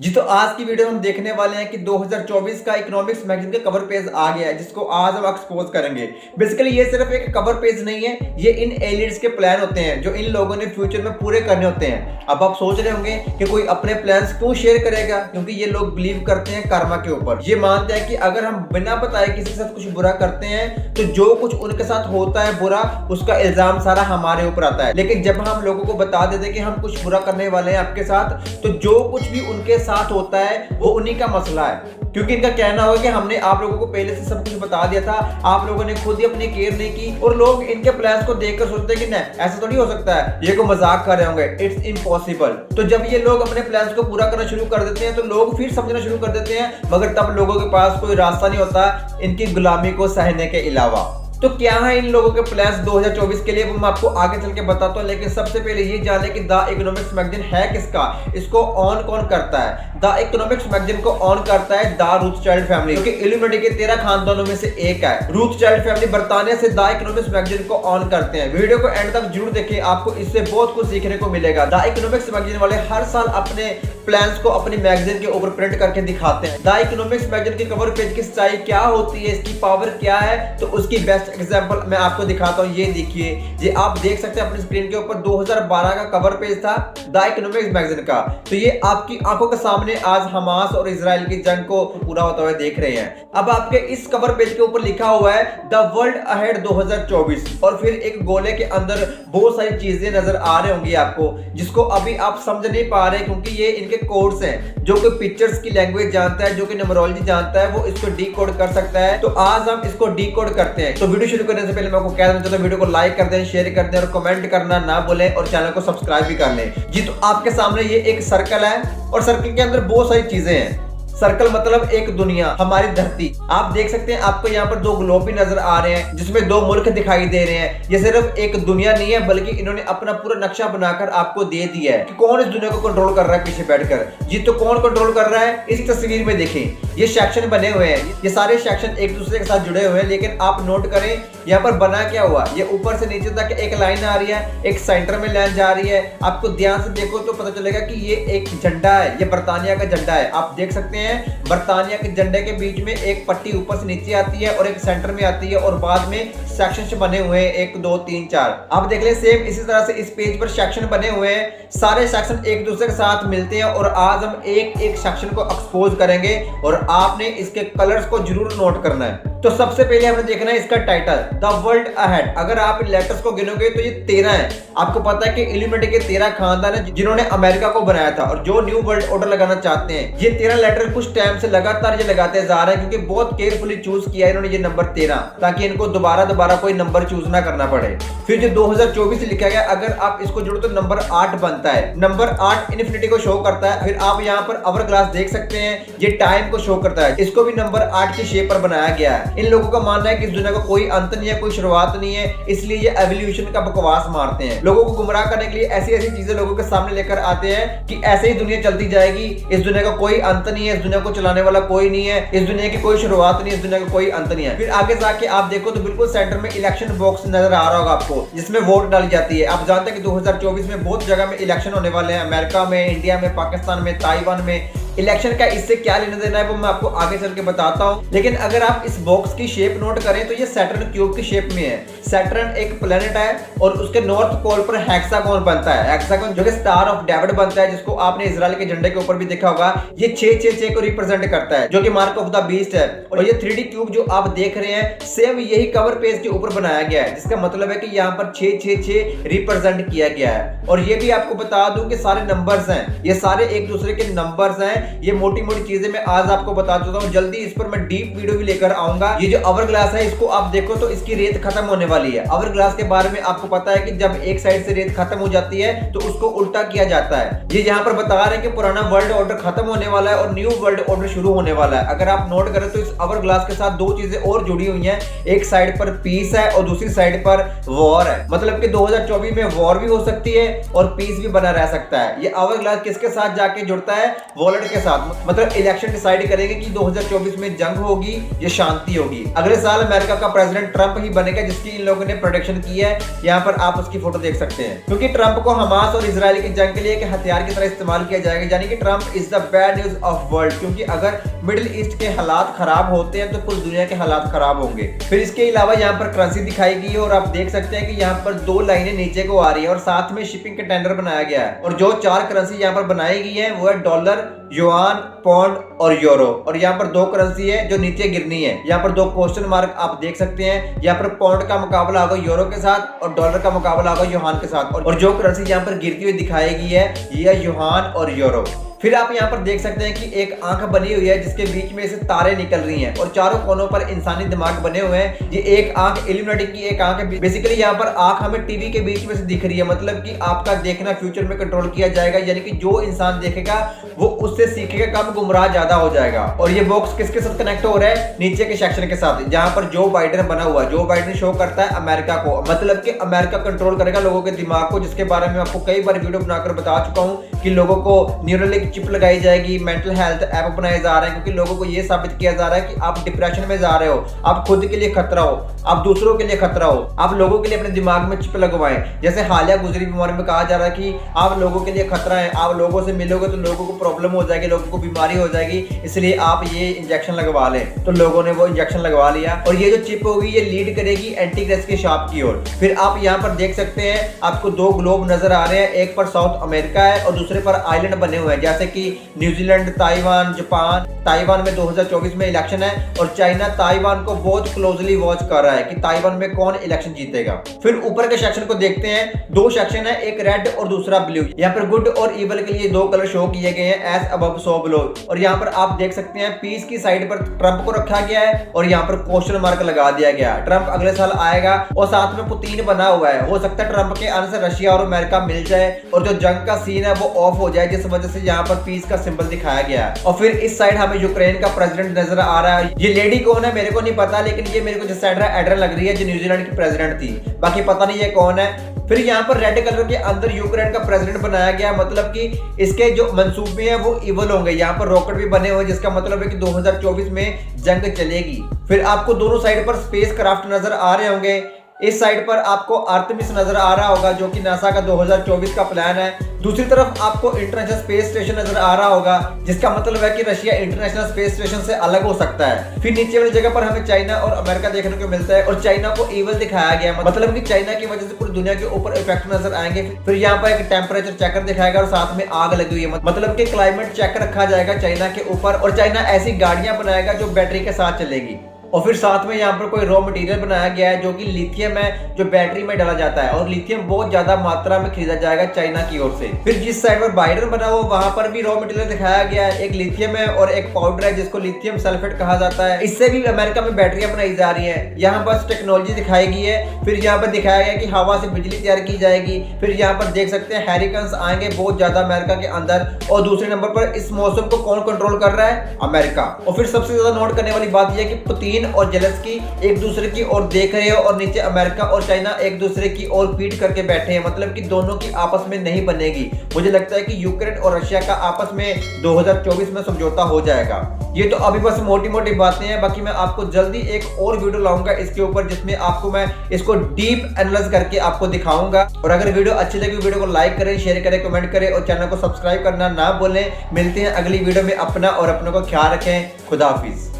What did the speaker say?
जी तो आज की वीडियो हम देखने वाले हैं कि 2024 का इकोनॉमिक्स मैगजीन का कवर पेज आ गया है, जिसको आज हम एक्सपोज करेंगे। बेसिकली ये सिर्फ एक कवर पेज नहीं है, ये इन एलिट्स के प्लान होते हैं जो इन लोगों ने फ्यूचर में पूरे करने होते हैं। अब आप सोच रहे होंगे कि कोई अपने प्लान्स क्यों शेयर करेगा, क्योंकि ये लोग बिलीव करते हैं कर्मा के ऊपर। ये मानते हैं कि अगर हम बिना बताए किसी के साथ कुछ बुरा करते हैं तो जो कुछ उनके साथ होता है बुरा, उसका इल्जाम सारा हमारे ऊपर आता है। लेकिन जब हम लोगों को बता देते हैं कि हम कुछ बुरा करने वाले हैं आपके साथ, तो जो कुछ भी उनके साथ होता है वो उन्हीं का मसला है। क्योंकि इनका कहना होगा कि हमने आप लोगों को पहले से सब कुछ बता दिया था, आप लोगों ने खुद ही अपनी केयर नहीं की। और लोग इनके प्लान्स को देखकर सोचते हैं कि नहीं, ऐसा थोड़ी हो सकता है, ये को मजाक कर रहे होंगे, इट्स इम्पॉसिबल। तो जब ये लोग अपने प्लान्स को पूरा करना शुरू कर देते हैं तो लोग फिर समझना शुरू कर देते हैं, मगर तब लोगों के पास कोई रास्ता नहीं होता इनकी गुलामी को सहने के अलावा। तो क्या है इन लोगों के प्लान्स 2024 के लिए, वो मैं आपको आगे चल के बताता हूँ। लेकिन सबसे पहले ये जाने कि द इकोनॉमिक्स मैगजीन है किसका, इसको ऑन कौन करता है। द इकोनॉमिक्स मैगजीन को ऑन करता है द रूथस्चिल्ड फैमिली, क्योंकि इल्यूमिनेटी के 13 खानदानों में से एक है। रूथस्चिल्ड फैमिली बर्तानिया से द इकोनॉमिक्स मैगजीन को ऑन करते हैं। वीडियो को एंड तक जरूर देखें, आपको इससे बहुत कुछ सीखने को मिलेगा। द इकोनॉमिक्स मैगजीन वाले हर साल अपने प्लान्स को अपनी मैगजीन के ऊपर प्रिंट करके दिखाते हैं। द इकोनॉमिक्स मैगजीन की कवर पेज की सच्चाई क्या होती है, इसकी पावर क्या है, तो उसकी बेस्ट एग्जांपल मैं आपको दिखाता हूं। ये देखिए, ये आप देख सकते हैं अपनी स्क्रीन के ऊपर 2012 का कवर पेज था द इकोनॉमिक्स मैगजीन का। तो ये आपकी आंखों के सामने आज हमास और इजराइल की जंग को पूरा होता हुआ देख रहे हैं। अब आपके इस कवर पेज के ऊपर लिखा हुआ है द वर्ल्ड अहेड 2024, और फिर एक गोले के अंदर बहुत सारी चीजें नजर आ रही होंगी आपको, जिसको अभी आप समझ नहीं पा रहे, क्योंकि ये इनके कोड्स हैं। जो कोई पिक्चर्स की लैंग्वेज जानता है, जो कोई न्यूमरोलॉजी जानता है, वो इसको डीकोड कर सकता है। तो आज हम इसको डीकोड करते हैं। तो वीडियो शुरू करने से पहले मैं आपको कह देना चाहता हूं, वीडियो को लाइक कर दें, शेयर कर दें और कमेंट करना ना भूलें, और चैनल को सब्सक्राइब भी कर लें। जी तो आपके सामने ये एक सर्कल है, और सर्कल के अंदर बहुत सारी चीजें हैं। सर्कल मतलब एक दुनिया, हमारी धरती। आप देख सकते हैं, आपको यहाँ पर दो ग्लोब भी नजर आ रहे हैं, जिसमें दो मुल्क दिखाई दे रहे हैं। ये सिर्फ एक दुनिया नहीं है, बल्कि इन्होंने अपना पूरा नक्शा बनाकर आपको दे दिया है कि कौन इस दुनिया को कंट्रोल कर रहा है पीछे बैठकर। जी तो कौन कंट्रोल कर रहा है, इस तस्वीर में देखें, ये सेक्शन बने हुए हैं। ये सारे सेक्शन एक दूसरे के साथ जुड़े हुए हैं, लेकिन आप नोट करें यहाँ पर बना क्या हुआ। ये ऊपर से नीचे तक एक लाइन आ रही है, एक सेंटर में लाइन जा रही है। आपको ध्यान से देखो तो पता चलेगा कि ये एक झंडा है, ये बर्तानिया का झंडा है। आप देख सकते हैं बर्तानिया के झंडे के बीच में एक पट्टी ऊपर से नीचे आती है और एक सेंटर में आती है, और बाद में सेक्शन बने हुए हैं 1 2 3 4। आप देख ले, सेम इसी तरह से इस पेज पर सेक्शन बने हुए हैं। सारे सेक्शन एक दूसरे के साथ मिलते हैं, और आज हम एक एक सेक्शन को एक्सपोज करेंगे, और आपने इसके कलर्स को जरूर नोट करना है। तो सबसे पहले हमें देखना है इसका टाइटल, द वर्ल्ड अहेड। अगर आप इन लेटर्स को गिनोगे तो ये 13 है। आपको पता है कि इल्यूमिनेटी के 13 खानदान है जिन्होंने अमेरिका को बनाया था, और जो न्यू वर्ल्ड ऑर्डर लगाना चाहते हैं। ये 13 लेटर कुछ टाइम से लगातार ये लगाते जा रहे हैं, क्योंकि बहुत केयरफुली चूज किया है इन्होंने ये नंबर 13, ताकि इनको दोबारा कोई नंबर चूज ना करना पड़े। फिर जो 2024 लिखा गया, अगर आप इसको जोड़ो तो नंबर 8 बनता है। नंबर 8 इन्फिनिटी को शो करता है। फिर आप यहाँ पर आवर ग्लास देख सकते हैं, ये टाइम को शो करता है। इसको भी नंबर 8 की शेप पर बनाया गया है। इन लोगों का मानना है कि इस दुनिया का कोई अंत नहीं है, कोई शुरुआत नहीं है, इसलिए ये एवोल्यूशन का बकवास मारते हैं। लोगों को गुमराह करने के लिए ऐसी ऐसी चीजें लोगों के सामने लेकर आते हैं कि ऐसे ही दुनिया चलती जाएगी, इस दुनिया का कोई अंत नहीं है, इस दुनिया को चलाने वाला कोई नहीं है, इस दुनिया की कोई शुरुआत नहीं है, इस दुनिया का कोई अंत नहीं है। फिर आगे जाके आप देखो तो बिल्कुल सेंटर में इलेक्शन बॉक्स नजर आ रहा होगा आपको, जिसमें वोट डाली जाती है। आप जानते हैं कि 2024 में बहुत जगह में इलेक्शन होने वाले हैं, अमेरिका में, इंडिया में, पाकिस्तान में, ताइवान में। इलेक्शन का इससे क्या लेना देना है वो मैं आपको आगे चल के बताता हूं। लेकिन अगर आप इस बॉक्स की शेप नोट करें तो ये सैटर्न क्यूब की शेप में है। सैटर्न एक प्लेनेट है, और उसके नॉर्थ पोल पर हेक्सागोन बनता है। हेक्सागोन जो कि स्टार ऑफ डेविड बनता है, जिसको आपने इजराइल के झंडे के ऊपर भी देखा होगा। ये 666 को रिप्रेजेंट करता है, जो कि मार्क ऑफ द बीस्ट है। और ये 3D क्यूब जो आप देख रहे हैं, सेम यही कवर पेज के ऊपर बनाया गया है, जिसका मतलब है कि यहाँ पर 666 रिप्रेजेंट किया गया है। और ये भी आपको बता दूं कि सारे नंबर्स हैं, ये सारे एक दूसरे के नंबर्स हैं। ये मोटी मोटी चीजें मैं आज आपको बता चुका हूँ, जल्दी इस पर मैं डीप वीडियो भी लेकर आऊंगा। ये जो आवर ग्लास है, इसको आप देखो तो इसकी रेत खत्म होने वाली है। आवर ग्लास के बारे में आपको पता है कि जब एक साइड से रेत खत्म हो जाती है तो उसको उल्टा किया जाता है। ये यहाँ पर बता रहे हैं कि पुराना वर्ल्ड ऑर्डर खत्म होने वाला है और न्यू वर्ल्ड ऑर्डर शुरू होने वाला है। अगर आप नोट करें तो इस आवर ग्लास के साथ दो चीजें और जुड़ी हुई हैं, एक साइड पर पीस है और दूसरी साइड पर वॉर है। मतलब कि 2024 में वॉर भी हो सकती है और पीस भी बना रह सकता है। ये आवर ग्लास किसके साथ जाके जुड़ता है, वॉलेट के साथ, मतलब इलेक्शन डिसाइड करेंगे कि 2024 में जंग होगी या शांति होगी। अगले साल अमेरिका का प्रेसिडेंट ट्रंप ही बनेगा, जिसकी इन लोगों ने प्रोडिक्शन की है। यहाँ पर आप उसकी फोटो देख सकते हैं, क्योंकि ट्रंप को हमास और इजराइल की जंग के लिए एक हथियार की तरह इस्तेमाल किया जाएगा, यानी कि Trump is the bad news of world, क्योंकि अगर मिडिल ईस्ट के हालात खराब होते हैं तो पूरी दुनिया के हालात खराब होंगे। फिर इसके अलावा यहाँ पर करेंसी दिखाई गई है और आप देख सकते हैं कि यहाँ पर 2 लाइनें नीचे को आ रही है और साथ में शिपिंग का टेंडर बनाया गया है। और जो 4 करेंसी यहाँ पर बनाई गई है वो है डॉलर, युआन, पौंड और यूरो। और यहाँ पर 2 करेंसी है जो नीचे गिरनी है। यहाँ पर 2 क्वेश्चन मार्क आप देख सकते हैं। यहाँ पर पौंड का मुकाबला होगा यूरो के साथ और डॉलर का मुकाबला होगा युआन के साथ। और जो करेंसी यहाँ पर गिरती हुई दिखाई गई है ये है युआन और यूरो। फिर आप यहाँ पर देख सकते हैं कि एक आंख बनी हुई है जिसके बीच में से तारे निकल रही हैं और चारों कोनों पर इंसानी दिमाग बने हुए हैं। ये एक आंख इल्यूमिनाटी की एक आंख है। बेसिकली यहाँ पर आंख हमें टीवी के बीच में से दिख रही है, मतलब कि आपका देखना फ्यूचर में कंट्रोल किया जाएगा, यानी कि जो इंसान देखेगा वो उससे सीखेगा कम, गुमराह ज्यादा हो जाएगा। और ये बॉक्स किसके साथ कनेक्ट हो रहा है? नीचे के सेक्शन के साथ, जहां पर जो बाइडेन बना हुआ है। जो बाइडेन शो करता है अमेरिका को, मतलब कि अमेरिका कंट्रोल करेगा लोगों के दिमाग को, जिसके बारे में आपको कई बार वीडियो बनाकर बता चुका हूं कि लोगों को न्यूरल चिप लगाई जाएगी, मेंटल हेल्थ ऐप बनाए जा रहे हैं, क्योंकि लोगों को यह साबित किया जा रहा है कि आप डिप्रेशन में जा रहे हो, आप खुद के लिए खतरा हो, आप दूसरों के लिए खतरा हो, आप लोगों के लिए अपने दिमाग में चिप लगवाएं। जैसे हालिया गुजरी बीमारी में कहा जा रहा है कि आप लोगों के लिए खतरा है, आप लोगों से मिलोगे तो लोगों को प्रॉब्लम हो जाएगी, लोगों को बीमारी हो जाएगी, इसलिए आप ये इंजेक्शन लगवा लें। तो लोगों ने वो इंजेक्शन लगवा लिया और ये जो चिप होगी ये लीड करेगी एंटीग्रेस के शाप की ओर। फिर आप यहाँ पर देख सकते हैं आपको 2 ग्लोब नजर आ रहे हैं, एक पर साउथ अमेरिका है और दूसरे पर आइलैंड बने हुए हैं, जैसे कि न्यूजीलैंड, ताइवान, जापान। ताइवान में 2024 में इलेक्शन है और चाइना ताइवान को बहुत क्लोजली वॉच कर रहा है कि ताइवान में कौन इलेक्शन जीतेगा। फिर ऊपर के सेक्शन को देखते हैं, 2 सेक्शन है, एक रेड और दूसरा ब्लू। यहाँ पर गुड और इवल के लिए 2 कलर शो किए गए हैं, एज अबव सो बिलो। और यहाँ पर आप देख सकते हैं पीस की साइड पर ट्रंप को रखा गया है और यहाँ पर क्वेश्चन मार्क लगा दिया गया। ट्रंप अगले साल आएगा और साथ में पुतिन बना हुआ है। हो सकता है ट्रंप के आने से रशिया और अमेरिका मिल जाए और जो जंग का सीन है वो ऑफ हो जाए, जिस वजह से यहाँ पर पीस का सिंबल दिखाया गया है। और फिर इस साइड हमें यूक्रेन का प्रेसिडेंट नजर आ रहा है। ये लेडी कौन है मेरे को नहीं पता, लेकिन ये मेरे को जसैंड्रा एड्रन लग रही है जो न्यूजीलैंड की प्रेसिडेंट थी, बाकी पता नहीं ये कौन है। फिर यहाँ पर रेड कलर के अंदर यूक्रेन का प्रेसिडेंट बनाया गया, मतलब कि इसके जो मंसूबे हैं वो इवल होंगे। यहाँ पर रॉकेट भी बने हुए, जिसका मतलब है कि 2024 में जंग चलेगी। फिर आपको दोनों साइड पर स्पेस क्राफ्ट नजर आ रहे होंगे। इस साइड पर आपको आर्टेमिस नजर आ रहा होगा जो कि नासा का 2024 का प्लान है। दूसरी तरफ आपको इंटरनेशनल स्पेस स्टेशन नजर आ रहा होगा, जिसका मतलब है कि रशिया इंटरनेशनल स्पेस स्टेशन से अलग हो सकता है। फिर नीचे वाली जगह पर हमें चाइना और अमेरिका देखने को मिलता है और चाइना को इवल दिखाया गया, मतलब कि चाइना की वजह से पूरी दुनिया के ऊपर इफेक्ट नजर आएंगे। फिर यहाँ पर एक टेम्परेचर चेकर दिखाएगा और साथ में आग लगी हुई है, मतलब कि क्लाइमेट चेक रखा जाएगा चाइना के ऊपर। और चाइना ऐसी गाड़ियां बनाएगा जो बैटरी के साथ चलेगी। और फिर साथ में यहाँ पर कोई रॉ मटेरियल बनाया गया है जो कि लिथियम है, जो बैटरी में डाला जाता है और लिथियम बहुत ज्यादा मात्रा में खरीदा जाएगा चाइना की ओर से। फिर जिस साइड पर बाइडेन बना हुआ वहां पर भी रॉ मटेरियल दिखाया गया है, एक लिथियम है और एक पाउडर है जिसको लिथियम सल्फेट कहा जाता है। इससे भी अमेरिका में बैटरियां बनाई जा रही है। यहाँ बस टेक्नोलॉजी दिखाई गई है। फिर यहाँ पर दिखाया गया कि हवा से बिजली तैयार की जाएगी। फिर यहाँ पर देख सकते हैं हैरिकेन्स आएंगे बहुत ज्यादा अमेरिका के अंदर। और दूसरे नंबर पर इस मौसम को कौन कंट्रोल कर रहा है? अमेरिका। और फिर सबसे ज्यादा नोट करने वाली बात यह है कि पुतिन और जेलेंस्की एक दूसरे की ओर देख रहे हो और नीचे अमेरिका और चाइना एक दूसरे की ओर पीठ करके बैठे हैं, मतलब कि दोनों की आपस में नहीं बनेगी। मुझे लगता है कि यूक्रेन और रशिया का आपस में 2024 में समझौता हो जाएगा। ये तो अभी बस मोटी मोटी बातें हैं, बाकी मैं आपको जल्दी एक और वीडियो लाऊंगा इसके ऊपर, जिसमें आपको मैं इसको डीप एनालाइज करके आपको दिखाऊंगा। और अगर वीडियो अच्छी लगी वीडियो को लाइक करें, शेयर करें, कमेंट करें और चैनल को सब्सक्राइब करना ना भूलें। मिलते हैं अगली वीडियो में। अपना और अपनों को ख्याल रखें। खुदा हाफिज।